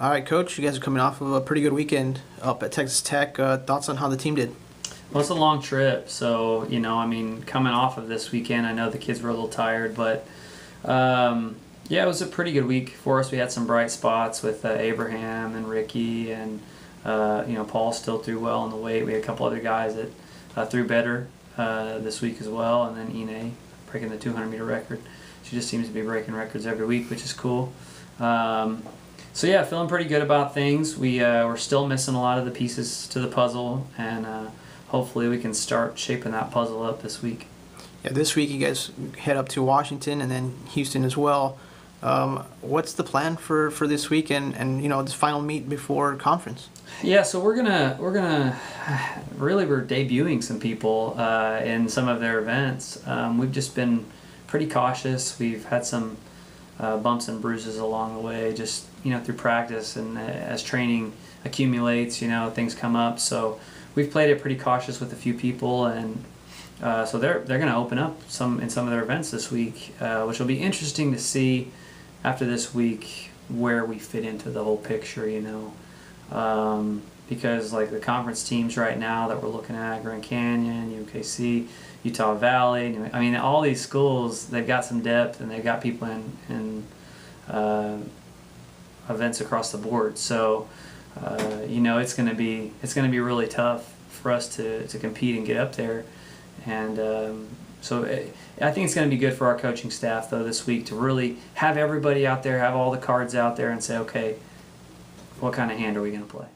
All right, Coach, you guys are coming off of a pretty good weekend up at Texas Tech. Thoughts on how the team did? Well, it's a long trip, so, coming off of this weekend, I know the kids were a little tired, but, yeah, it was a pretty good week for us. We had some bright spots with Abraham and Ricky, and, Paul still threw well in the weight. We had a couple other guys that threw better this week as well, and then Ine breaking the 200-meter record. She just seems to be breaking records every week, which is cool. So yeah, feeling pretty good about things. We're still missing a lot of the pieces to the puzzle, and hopefully we can start shaping that puzzle up this week. Yeah, this week you guys head up to Washington and then Houston as well. What's the plan for this week and this final meet before conference? Yeah, so we're debuting some people in some of their events. We've just been pretty cautious. We've had some bumps and bruises along the way, just through practice, and as training accumulates, things come up. So we've played it pretty cautious with a few people, and so they're going to open up in some of their events this week, which will be interesting to see after this week where we fit into the whole picture, because like the conference teams right now that we're looking at, Grand Canyon, UKC, Utah Valley, all these schools, they've got some depth and they've got people in events across the board. So it's going to be really tough for us to compete and get up there. And so I think it's going to be good for our coaching staff though this week to really have everybody out there, have all the cards out there, and say, okay, what kind of hand are we going to play?